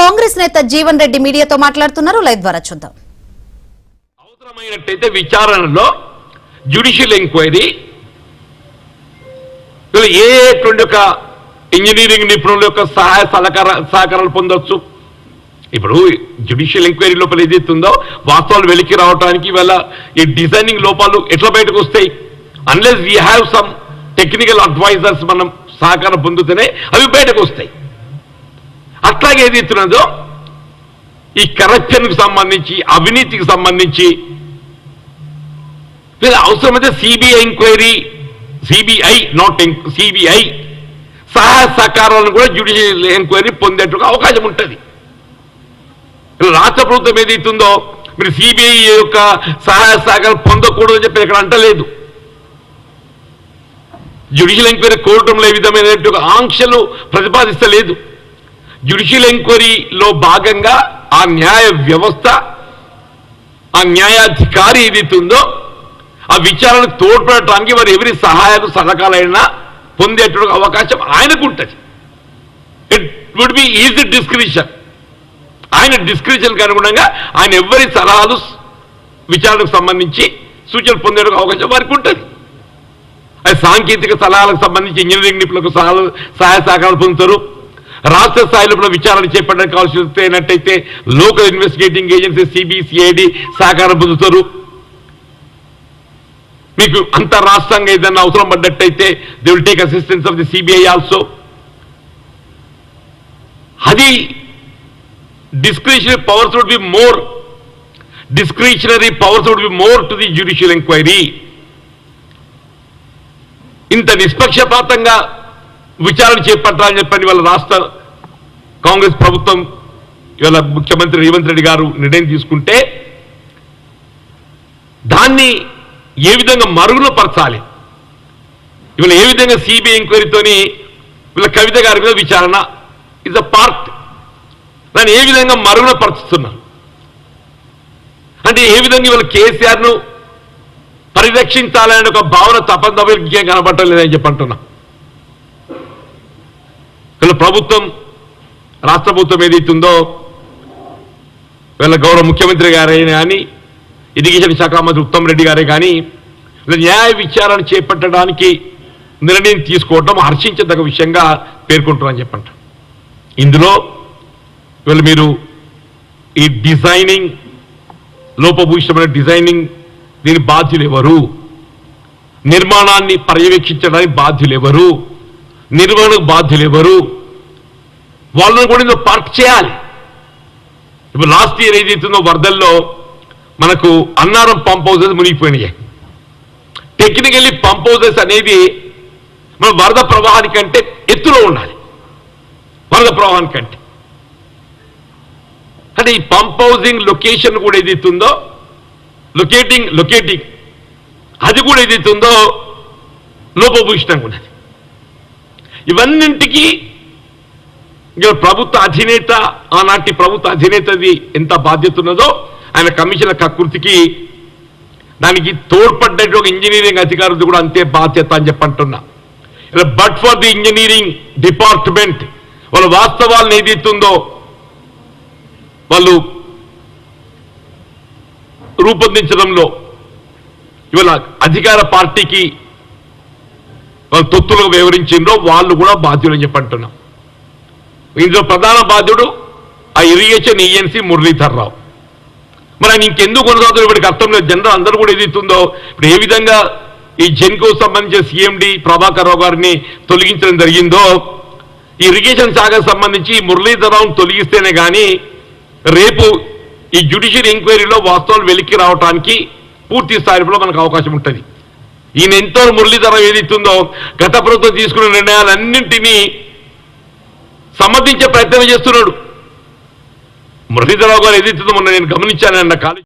కాంగ్రెస్ నేత జీవన్ రెడ్డి మీడియాతో మాట్లాడుతున్నారు. లైవ్ ద్వారా చూద్దాం. అవసరమైనట్టయితే విచారణలో జ్యుడిషియల్ ఎంక్వైరీ ఒక ఇంజనీరింగ్ నిపుణుల యొక్క సహాయ సహకారాలు పొందొచ్చు. ఇప్పుడు జ్యుడిషియల్ ఎంక్వైరీ లోపల ఏదైతుందో వాస్తవాలు వెలికి రావడానికి ఇవాళ ఈ డిజైనింగ్ లోపాలు ఎట్లా బయటకు వస్తాయి? Unless we have some technical advisers మనం సహకారం పొందుతూనే అవి బయటకు వస్తాయి. అట్లాగే ఏదైతున్నదో ఈ కరప్షన్కి సంబంధించి అవినీతికి సంబంధించి లేదా అవసరమైతే CBI enquiry, CBI not CBI సహాయ సహకారాలను కూడా జ్యుడిషియల్ ఎంక్వైరీ పొందేట్టుగా అవకాశం ఉంటుంది. రాష్ట్ర ప్రభుత్వం ఏదైతుందో మీరు సిబిఐ యొక్క సహాయ సహకారం పొందకూడదని చెప్పి ఇక్కడ అంటలేదు. జ్యుడిషియల్ ఎంక్వైరీ కోరటంలో ఏ విధమైన ఆంక్షలు ప్రతిపాదిస్తలేదు. జ్యుడిషియల్ ఎంక్వైరీలో భాగంగా ఆ న్యాయ వ్యవస్థ, ఆ న్యాయాధికారి ఏదైతుందో ఆ విచారణకు తోడ్పడటానికి వారు ఎవరి సహాయాలు సహకారాలైనా పొందేటువంటి అవకాశం ఆయనకు ఉంటుంది. It would be easy description. ఆయన డిస్క్రిప్షన్కి అనుగుణంగా ఆయన ఎవరి సలహాలు విచారణకు సంబంధించి సూచనలు పొందే అవకాశం వారికి ఉంటుంది. అది సాంకేతిక సలహాలకు సంబంధించి ఇంజనీరింగ్ నిపుణులకు సహాయ సహకారాలు పొందుతారు. రాష్ట్ర స్థాయిలో విచారణ చేపట్టడానికి కావాల్సినట్టయితే లోకల్ ఇన్వెస్టిగేటింగ్ ఏజెన్సీ సిబిసిఐడి సహకారం పొందుతారు. మీకు అంతర్రాష్ట్రంగా ఏదైనా అవసరం పడ్డట్టయితే they will take assistance of the CBI also. అది discretionary powers would be more. Discretionary powers would be more to the judicial inquiry. ఇంత నిష్పక్షపాతంగా విచారణ చేపట్టాలని చెప్పని వాళ్ళ రాష్ట్ర కాంగ్రెస్ ప్రభుత్వం ఇవాళ ముఖ్యమంత్రి రేవంత్ రెడ్డి గారు నిర్ణయం తీసుకుంటే దాన్ని ఏ విధంగా మరుగున పరచాలి, ఇవాళ ఏ విధంగా సిబిఐ ఎంక్వైరీతోని వీళ్ళ కవిత గారి మీద విచారణ ఇస్ అ పార్ట్, దాన్ని ఏ విధంగా మరుగున పరుచుతున్నారు అంటే ఏ విధంగా ఇవాళ కేసీఆర్ను పరిరక్షించాలనే ఒక భావన తప్పనిసరిగా కనబడటం లేదని చెప్పంటున్నా. వీళ్ళ ప్రభుత్వం, రాష్ట్ర ప్రభుత్వం ఏదైతుందో వీళ్ళ గౌరవ ముఖ్యమంత్రి గారే కానీ ఇరిగేషన్ శాఖ మంత్రి ఉత్తమ్ రెడ్డి గారే కానీ న్యాయ విచారణ చేపట్టడానికి నిర్ణయం తీసుకోవటం హర్షించదగ్గ విషయంగా పేర్కొంటారని చెప్పంట. ఇందులో వీళ్ళు మీరు ఈ డిజైనింగ్ లోపభూయిష్టమైన డిజైనింగ్ దీని బాధ్యులు ఎవరు, నిర్మాణాన్ని పర్యవేక్షించడానికి బాధ్యులు ఎవరు, నిర్వహణకు బాధ్యులు ఎవరు, వాళ్ళని కూడా ఇందులో పార్క్ చేయాలి. ఇప్పుడు లాస్ట్ ఇయర్ ఏదైతుందో వరదల్లో మనకు అన్నారం పంప్ హౌసెస్ మునిగిపోయినాయి. టెక్నికల్లీ పంప్ హౌసెస్ అనేది మన వరద ప్రవాహానికంటే ఎత్తులో ఉండాలి. వరద ప్రవాహానికంటే అంటే ఈ పంప్ హౌసింగ్ లొకేషన్ కూడా ఏదైతుందో లొకేటింగ్ అది కూడా ఏదైతుందో లోపభూయిష్టంగా ఉన్నది. ఇవన్నింటికి ప్రభుత్వ అధినేత, ఆనాటి ప్రభుత్వ అధినేతది ఎంత బాధ్యత ఉన్నదో ఆయన కమిషనర్ కకృతికి దానికి తోడ్పడ్డట్టు ఒక ఇంజనీరింగ్ అధికారులు కూడా అంతే బాధ్యత అని చెప్పంటున్నా. But for the engineering department వాళ్ళ వాస్తవాలను ఏదైతుందో వాళ్ళు రూపొందించడంలో ఇవాళ అధికార పార్టీకి వాళ్ళు తొత్తులుగా వివరించిందో వాళ్ళు కూడా బాధ్యులు అని చెప్పంటున్నాం. ఇందులో ప్రధాన బాధ్యుడు ఆ ఇరిగేషన్ ఈఎన్సీ మురళీధర్ రావు. మరి ఆయన ఇంకెందుకు కొనసాగుతుంది ఇప్పటికి అర్థం లేదు. జనరల్ అందరూ కూడా ఏదైతుందో ఇప్పుడు ఏ విధంగా ఈ జెన్కో సంబంధించిన సీఎండి ప్రభాకర్ రావు గారిని తొలగించడం జరిగిందో ఈ ఇరిగేషన్ శాఖకు సంబంధించి మురళీధర్ రావును తొలగిస్తేనే కానీ రేపు ఈ జ్యుడిషియల్ ఎంక్వైరీలో వాస్తవాలు వెలికి రావడానికి పూర్తి స్థాయిలో మనకు అవకాశం ఉంటుంది. ఈయన ఎంతో మురళీధరం ఏదైతుందో గత ప్రభుత్వం తీసుకున్న నిర్ణయాలన్నింటినీ సమర్థించే ప్రయత్నం చేస్తున్నాడు. మురళీధరరావు గారు ఏదైతుందో మొన్న నేను గమనించానన్న కాలేజీ